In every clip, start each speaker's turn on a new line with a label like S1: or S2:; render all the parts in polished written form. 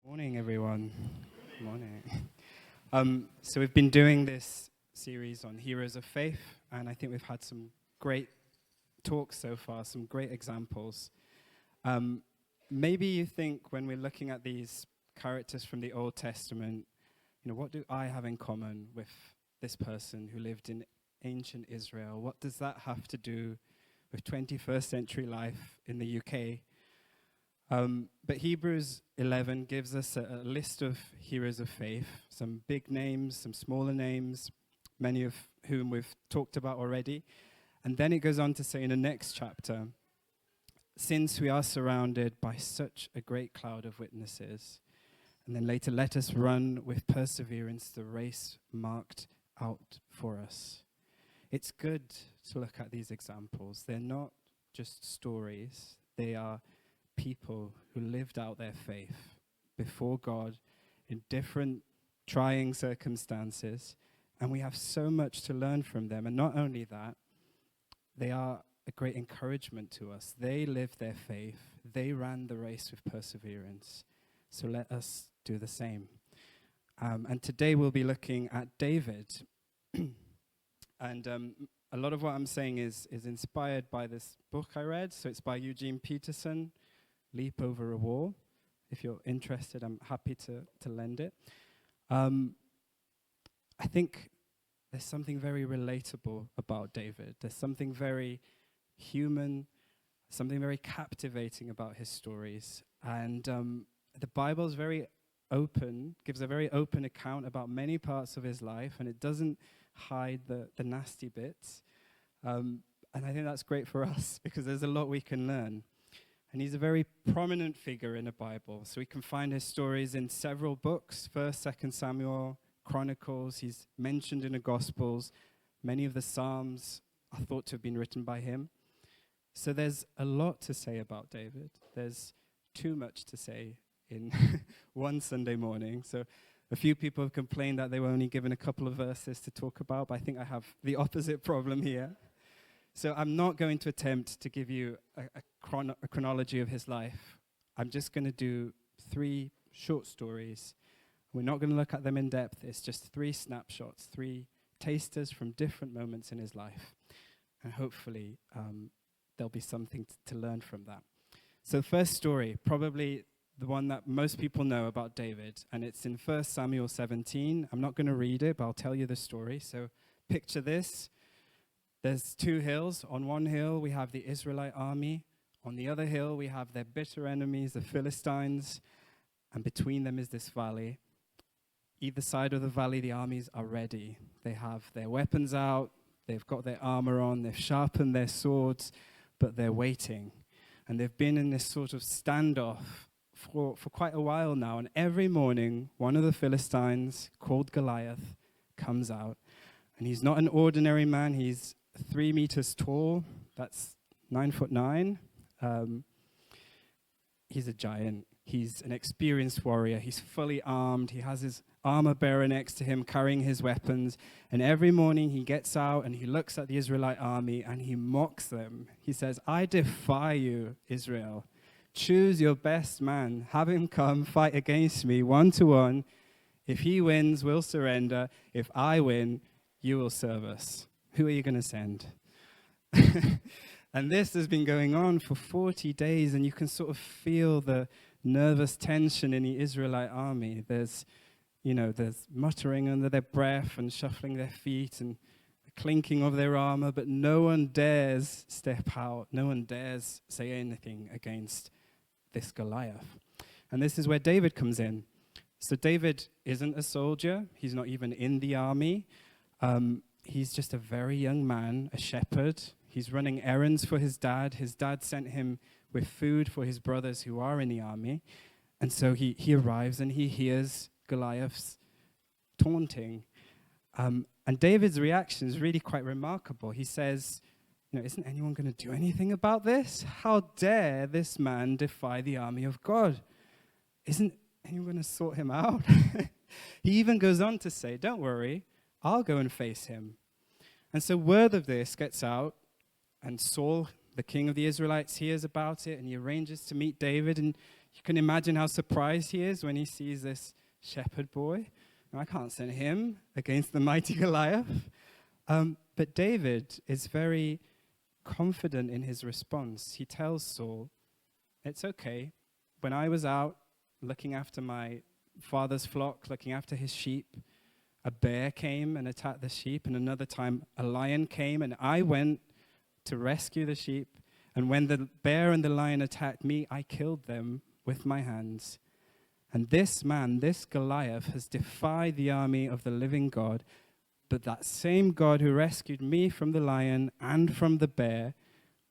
S1: Morning, everyone. Morning. So we've been doing this series on heroes of faith, and I think we've had some great talks so far, some great examples. Maybe you think when we're looking at these characters from the Old Testament, what do I have in common with this person who lived in ancient Israel? What does that have to do with 21st century life in the UK? But Hebrews 11 gives us a list of heroes of faith, some big names, some smaller names, many of whom we've talked about already. And then it goes on to say in the next chapter, since we are surrounded by such a great cloud of witnesses, and then later, let us run with perseverance the race marked out for us. It's good to look at these examples. They're not just stories. They are people who lived out their faith before God in different trying circumstances, and we have so much to learn from them. And not only that, they are a great encouragement to us. They lived their faith. They ran the race with perseverance. So let us do the same. And today we'll be looking at David. And a lot of what I'm saying is inspired by this book I read. So it's by Eugene Peterson, Leap Over a Wall. If you're interested, I'm happy to lend it. I think there's something very relatable about David. There's something very human, something very captivating about his stories. And the Bible is very open, gives a very open account about many parts of his life, and it doesn't hide the nasty bits. And I think that's great for us because there's a lot we can learn. And he's a very prominent figure in the Bible. So we can find his stories in several books, 1st, 2nd Samuel, Chronicles. He's mentioned in the Gospels. Many of the Psalms are thought to have been written by him. So there's a lot to say about David. There's too much to say in one Sunday morning. So a few people have complained that they were only given a couple of verses to talk about, but I think I have the opposite problem here. So I'm not going to attempt to give you a chronology of his life. I'm just going to do 3 short stories. We're not going to look at them in depth. It's just 3 snapshots, 3 tasters from different moments in his life. And hopefully there'll be something to learn from that. So first story, probably the one that most people know about David, and it's in 1 Samuel 17. I'm not going to read it, but I'll tell you the story. So picture this. There's 2 hills. On one hill, we have the Israelite army. On the other hill, we have their bitter enemies, the Philistines. And between them is this valley. Either side of the valley, the armies are ready. They have their weapons out. They've got their armor on. They've sharpened their swords, but they're waiting. And they've been in this sort of standoff for quite a while now. And every morning, one of the Philistines, called Goliath, comes out. And he's not an ordinary man. He's 3 meters tall. That's 9'9". He's a giant. He's an experienced warrior. He's fully armed. He has his armor bearer next to him carrying his weapons. And every morning he gets out and he looks at the Israelite army and he mocks them. He says, I defy you, Israel. Choose your best man. Have him come fight against me 1-to-1. If he wins, we'll surrender. If I win, you will serve us. Who are you going to send? And this has been going on for 40 days, and you can sort of feel the nervous tension in the Israelite army. There's muttering under their breath and shuffling their feet and the clinking of their armor, but no one dares step out. No one dares say anything against this Goliath. And this is where David comes in. So David isn't a soldier. He's not even in the army. He's just a very young man, a shepherd. He's running errands for his dad. His dad sent him with food for his brothers who are in the army. And so he arrives and he hears Goliath's taunting. And David's reaction is really quite remarkable. He says, isn't anyone going to do anything about this? How dare this man defy the army of God? Isn't anyone going to sort him out? He even goes on to say, don't worry, I'll go and face him. And so word of this gets out, and Saul the king of the Israelites, hears about it, and he arranges to meet David. And you can imagine how surprised he is when he sees this shepherd boy. Now, I can't send him against the mighty Goliath. But David is very confident in his response. He tells Saul, it's okay. When I was out looking after my father's flock, looking after his sheep, a bear came and attacked the sheep, and another time a lion came, and I went to rescue the sheep. And when the bear and the lion attacked me, I killed them with my hands. And this man, this Goliath, has defied the army of the living God. But that same God who rescued me from the lion and from the bear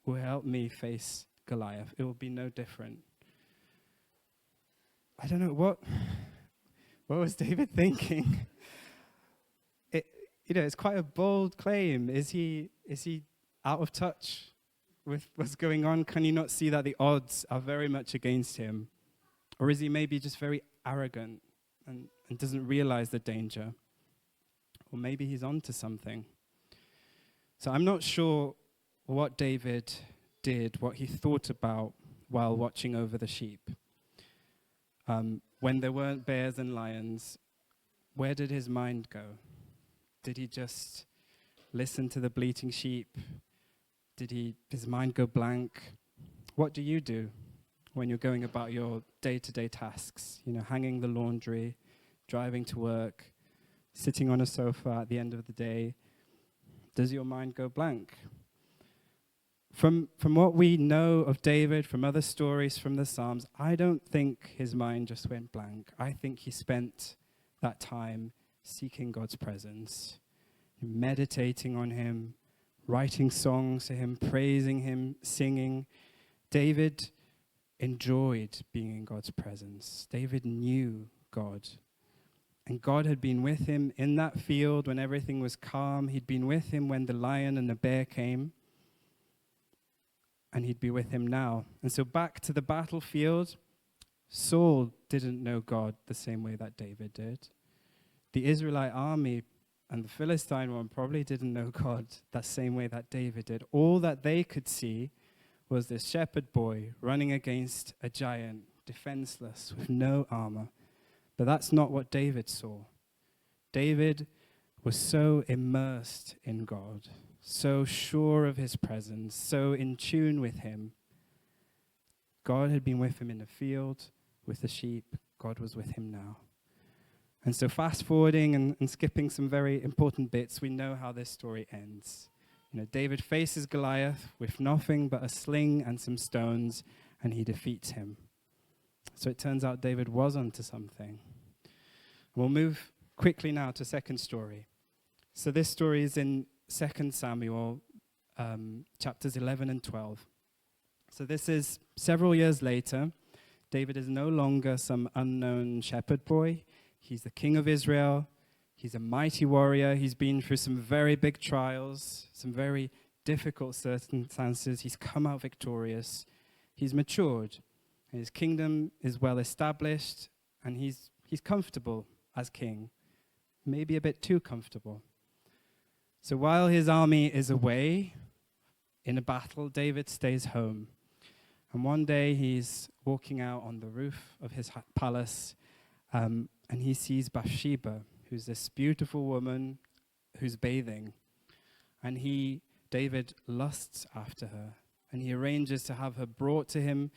S1: will help me face Goliath. It will be no different. I don't know, what was David thinking? It's quite a bold claim. Is he out of touch with what's going on? Can you not see that the odds are very much against him? Or is he maybe just very arrogant and doesn't realize the danger? Or maybe he's onto something. So I'm not sure what David did, what he thought about while watching over the sheep. When there weren't bears and lions, where did his mind go? Did he just listen to the bleating sheep? Did his mind go blank? What do you do when you're going about your day-to-day tasks? Hanging the laundry, driving to work, sitting on a sofa at the end of the day. Does your mind go blank? From what we know of David, from other stories from the Psalms, I don't think his mind just went blank. I think he spent that time seeking God's presence, meditating on him, writing songs to him, praising him, singing. David enjoyed being in God's presence. David knew God. And God had been with him in that field when everything was calm. He'd been with him when the lion and the bear came. And he'd be with him now. And so back to the battlefield, Saul didn't know God the same way that David did. The Israelite army and the Philistine one probably didn't know God that same way that David did. All that they could see was this shepherd boy running against a giant, defenseless, with no armor. But that's not what David saw. David was so immersed in God, so sure of his presence, so in tune with him. God had been with him in the field, with the sheep. God was with him now. And so fast forwarding and skipping some very important bits, we know how this story ends. David faces Goliath with nothing but a sling and some stones, and he defeats him. So it turns out David was onto something. We'll move quickly now to second story. So this story is in 2 Samuel, chapters 11 and 12. So this is several years later. David is no longer some unknown shepherd boy. He's the king of Israel. He's a mighty warrior. He's been through some very big trials, some very difficult circumstances. He's come out victorious. He's matured. His kingdom is well established, and he's comfortable as king, maybe a bit too comfortable. So while his army is away in a battle, David stays home. And one day he's walking out on the roof of his palace, and he sees Bathsheba, who's this beautiful woman who's bathing. And David lusts after her, and he arranges to have her brought to him,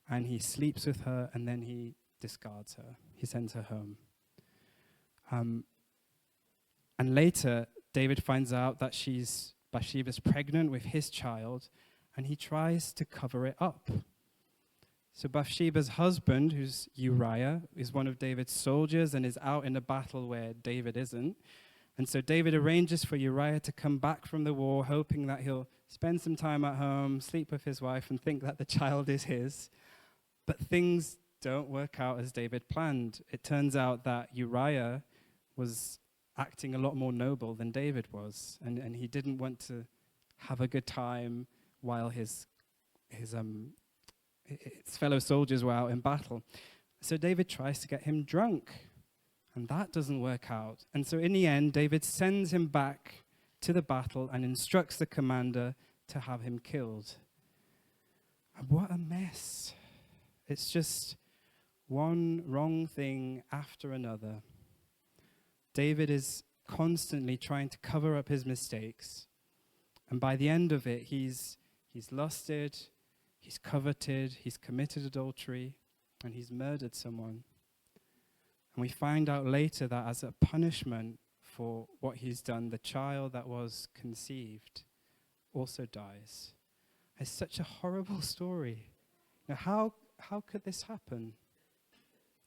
S1: and he sleeps with her, and then he discards her. He sends her home. And later, David finds out that Bathsheba's pregnant with his child, and he tries to cover it up. So Bathsheba's husband, who's Uriah, is one of David's soldiers and is out in a battle where David isn't. And so David arranges for Uriah to come back from the war, hoping that he'll spend some time at home, sleep with his wife, and think that the child is his. But things don't work out as David planned. It turns out that Uriah was acting a lot more noble than David was, and he didn't want to have a good time while his fellow soldiers were out in battle. So David tries to get him drunk, and that doesn't work out. And so in the end, David sends him back to the battle and instructs the commander to have him killed. And what a mess. It's just one wrong thing after another. David is constantly trying to cover up his mistakes. And by the end of it, he's lusted, he's coveted, he's committed adultery, and he's murdered someone. And we find out later that as a punishment for what he's done, the child that was conceived also dies. It's such a horrible story. Now, how could this happen?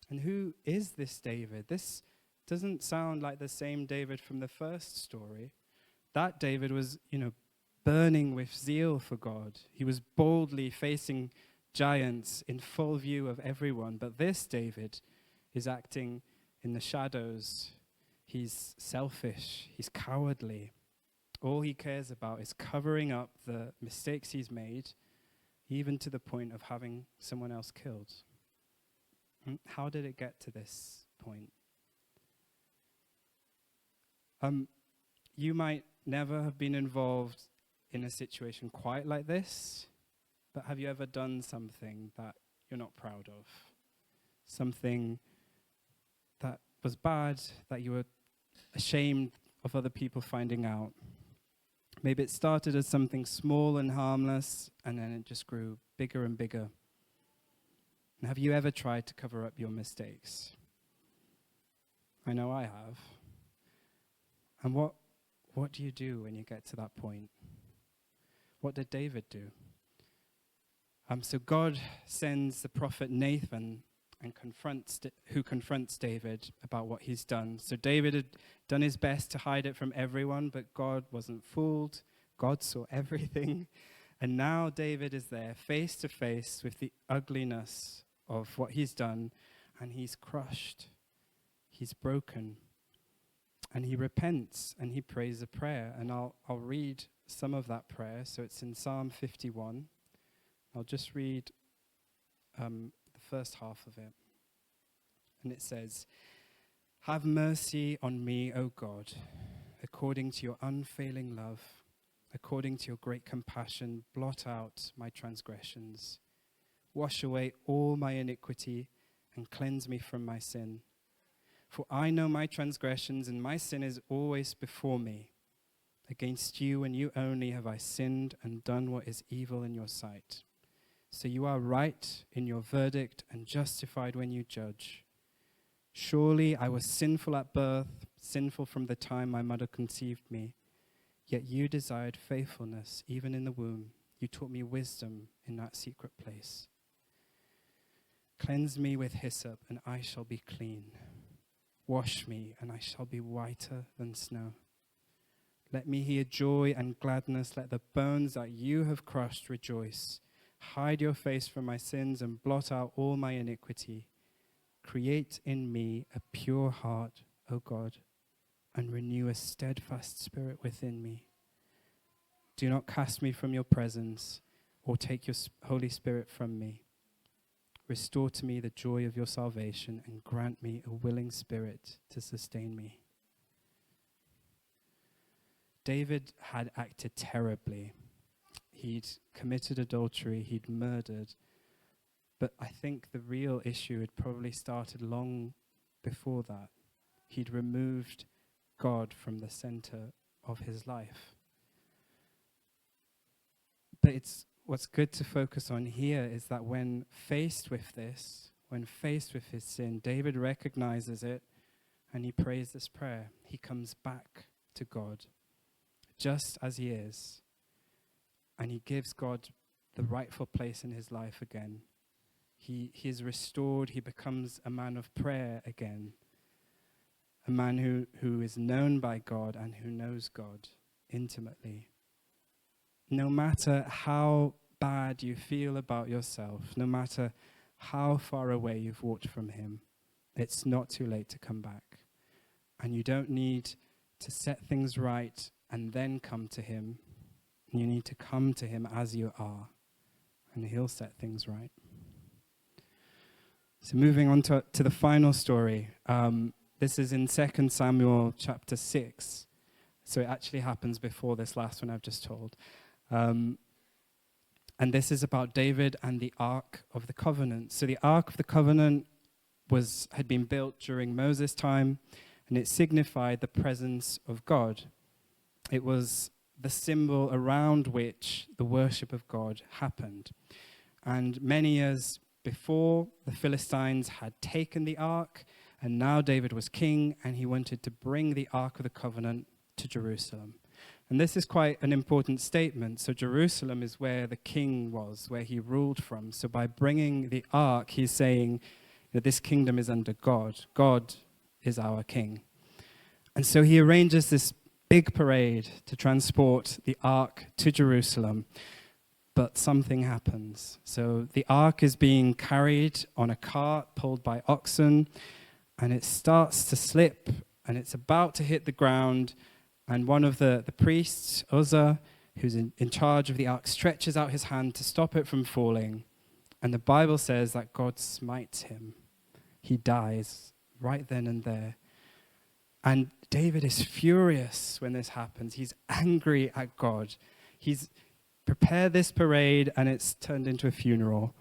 S1: And who is this David? This doesn't sound like the same David from the first story. That David was, burning with zeal for God. He was boldly facing giants in full view of everyone. But this David is acting in the shadows. He's selfish. He's cowardly. All he cares about is covering up the mistakes he's made, even to the point of having someone else killed. How did it get to this point? You might never have been involved in a situation quite like this, but have you ever done something that you're not proud of? Something that was bad, that you were ashamed of other people finding out? Maybe it started as something small and harmless, and then it just grew bigger and bigger. And have you ever tried to cover up your mistakes? I know I have. And what do you do when you get to that point? What did David do? So God sends the prophet Nathan and who confronts David about what he's done. So David had done his best to hide it from everyone, but God wasn't fooled. God saw everything. And now David is there face to face with the ugliness of what he's done, and he's crushed. He's broken. And he repents and he prays a prayer. And I'll read some of that prayer. So it's in Psalm 51. I'll just read the first half of it. And it says, "Have mercy on me, O God, according to your unfailing love, according to your great compassion, blot out my transgressions. Wash away all my iniquity and cleanse me from my sin. For I know my transgressions, and my sin is always before me. Against you and you only have I sinned and done what is evil in your sight. So you are right in your verdict and justified when you judge. Surely I was sinful at birth, sinful from the time my mother conceived me. Yet you desired faithfulness even in the womb. You taught me wisdom in that secret place. Cleanse me with hyssop, and I shall be clean. Wash me, and I shall be whiter than snow. Let me hear joy and gladness. Let the bones that you have crushed rejoice. Hide your face from my sins and blot out all my iniquity. Create in me a pure heart, O God, and renew a steadfast spirit within me. Do not cast me from your presence or take your Holy Spirit from me. Restore to me the joy of your salvation and grant me a willing spirit to sustain me." David had acted terribly. He'd committed adultery, he'd murdered. But I think the real issue had probably started long before that. He'd removed God from the center of his life. But what's good to focus on here is that when faced with this, when faced with his sin, David recognizes it and he prays this prayer. He comes back to God just as he is, and he gives God the rightful place in his life again. He is restored. He becomes a man of prayer again, a man who is known by God and who knows God intimately. No matter how bad you feel about yourself, no matter how far away you've walked from him, it's not too late to come back. And you don't need to set things right and then come to him. You need to come to him as you are, and he'll set things right. So moving on to the final story. This is in 2 Samuel chapter 6. So it actually happens before this last one I've just told. And this is about David and the Ark of the Covenant. So the Ark of the Covenant had been built during Moses' time, and it signified the presence of God. It was the symbol around which the worship of God happened. And many years before, the Philistines had taken the ark, and now David was king, and he wanted to bring the Ark of the Covenant to Jerusalem. And this is quite an important statement. So Jerusalem is where the king was, where he ruled from. So by bringing the ark, he's saying that this kingdom is under God. God is our king. And so he arranges this big parade to transport the ark to Jerusalem. But something happens. So the ark is being carried on a cart pulled by oxen, and it starts to slip, and it's about to hit the ground. And one of the priests, Uzzah, who's in charge of the ark, stretches out his hand to stop it from falling. And the Bible says that God smites him. He dies right then and there. And David is furious when this happens. He's angry at God. He's prepared this parade, and it's turned into a funeral.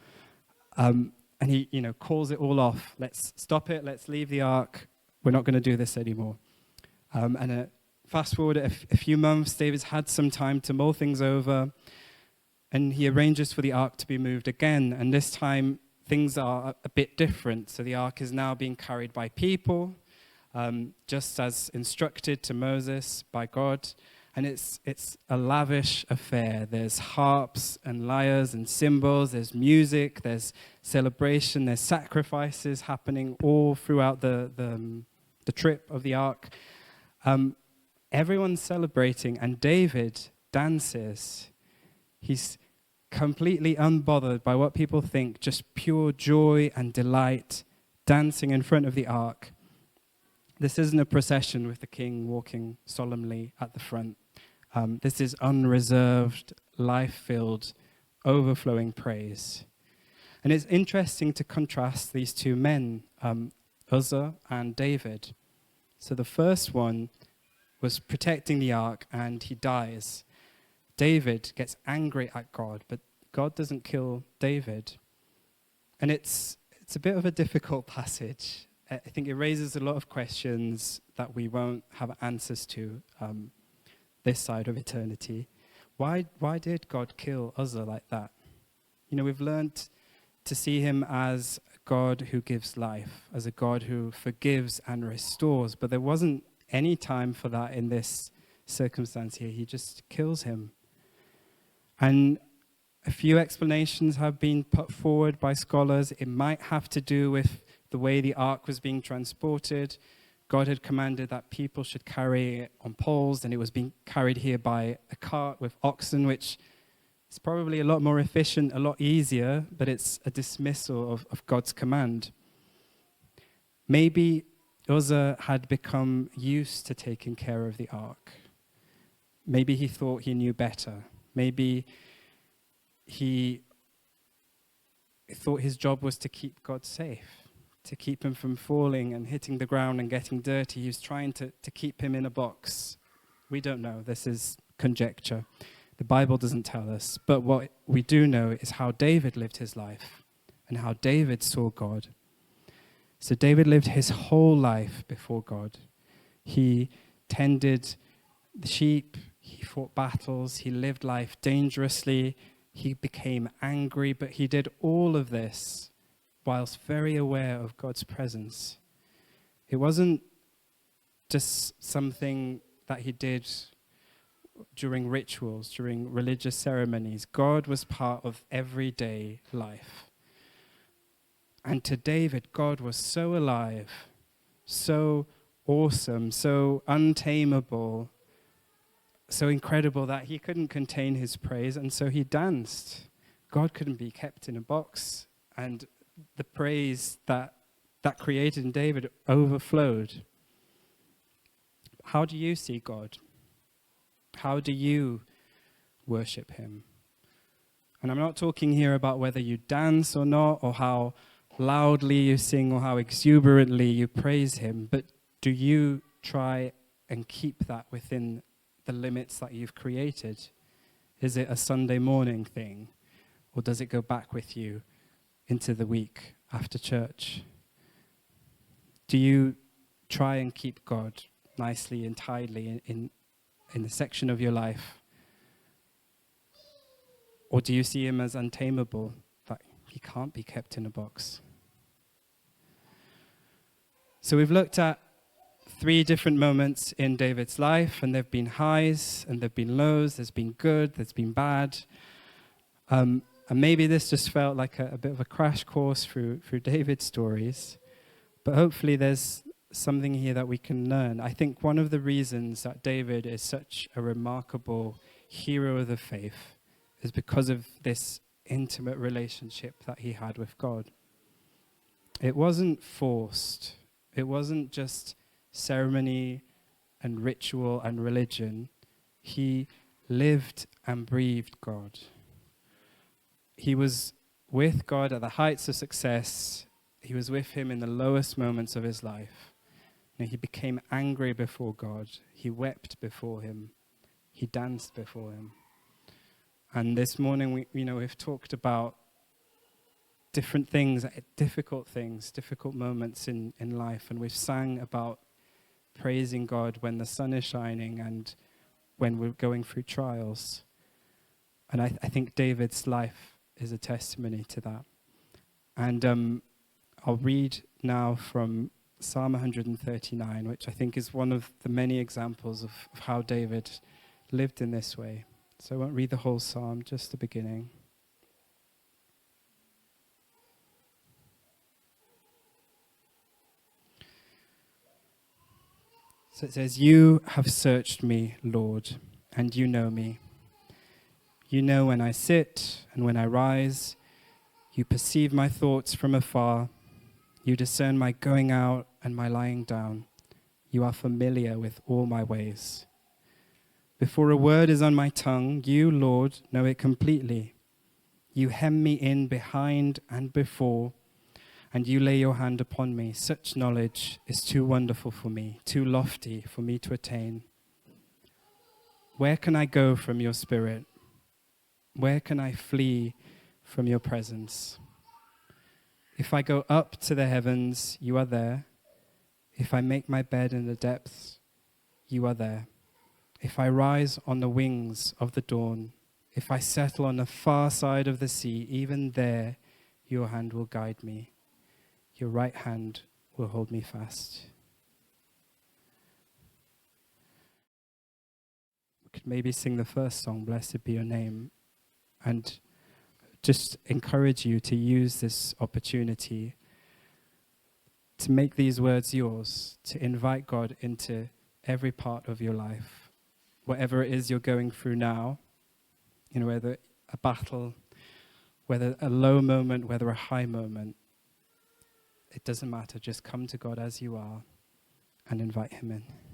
S1: And he, calls it all off. Let's stop it. Let's leave the ark. We're not going to do this anymore. Fast forward a few months, David's had some time to mull things over, and he arranges for the ark to be moved again. And this time, things are a bit different. So the ark is now being carried by people, just as instructed to Moses by God. And it's a lavish affair. There's harps and lyres and cymbals. There's music. There's celebration. There's sacrifices happening all throughout the trip of the ark. Everyone's celebrating, and David dances. He's completely unbothered by what people think, just pure joy and delight, dancing in front of the ark. This isn't a procession with the king walking solemnly at the front. This is unreserved, life-filled, overflowing praise. And it's interesting to contrast these two men, Uzzah and David. So the first one was protecting the ark, and he dies. David gets angry at God, but God doesn't kill David. And it's a bit of a difficult passage. I think it raises a lot of questions that we won't have answers to this side of eternity. Why did God kill Uzzah like that? We've learned to see him as a God who gives life, as a God who forgives and restores, but there wasn't any time for that in this circumstance here. He just kills him. And a few explanations have been put forward by scholars. It might have to do with the way the ark was being transported. God had commanded that people should carry it on poles, and it was being carried here by a cart with oxen, which is probably a lot more efficient, a lot easier, but it's a dismissal of God's command. Maybe Uzzah had become used to taking care of the ark. Maybe he thought he knew better. Maybe he thought his job was to keep God safe, to keep him from falling and hitting the ground and getting dirty. He was trying to keep him in a box. We don't know. This is conjecture. The Bible doesn't tell us. But what we do know is how David lived his life and how David saw God. So David lived his whole life before God. He tended the sheep, he fought battles, he lived life dangerously, he became angry, but he did all of this whilst very aware of God's presence. It wasn't just something that he did during rituals, during religious ceremonies. God was part of everyday life. And to David, God was so alive, so awesome, so untamable, so incredible that he couldn't contain his praise, and so he danced. God couldn't be kept in a box, and the praise that created in David overflowed. How do you see God? How do you worship him? And I'm not talking here about whether you dance or not, or how loudly you sing, or how exuberantly you praise him, but do you try and keep that within the limits that you've created? Is it a Sunday morning thing? Or does it go back with you into the week after church? Do you try and keep God nicely and tidily in the section of your life? Or do you see him as untamable, that he can't be kept in a box? So we've looked at 3 different moments in David's life, and there have been highs and there have been lows. There's been good, there's been bad. And maybe this just felt like a bit of a crash course through David's stories. But hopefully there's something here that we can learn. I think one of the reasons that David is such a remarkable hero of the faith is because of this intimate relationship that he had with God. It wasn't forced. It wasn't just ceremony and ritual and religion. He lived and breathed God. He was with God at the heights of success. He was with him in the lowest moments of his life. He became angry before God. He wept before him. He danced before him. And this morning, we've talked about different things, difficult moments in life. And we've sang about praising God when the sun is shining and when we're going through trials. And I think David's life is a testimony to that. And I'll read now from Psalm 139, which I think is one of the many examples of how David lived in this way. So I won't read the whole psalm, just the beginning. So it says, "You have searched me, Lord, and you know me. You know when I sit and when I rise. You perceive my thoughts from afar. You discern my going out and my lying down. You are familiar with all my ways. Before a word is on my tongue, you, Lord, know it completely. You hem me in behind and before, and you lay your hand upon me. Such knowledge is too wonderful for me, too lofty for me to attain. Where can I go from your spirit? Where can I flee from your presence? If I go up to the heavens, you are there. If I make my bed in the depths, you are there. If I rise on the wings of the dawn, if I settle on the far side of the sea, even there your hand will guide me. Your right hand will hold me fast." We could maybe sing the first song, "Blessed Be Your Name," and just encourage you to use this opportunity to make these words yours, to invite God into every part of your life. Whatever it is you're going through now, whether a battle, whether a low moment, whether a high moment, it doesn't matter. Just come to God as you are and invite him in.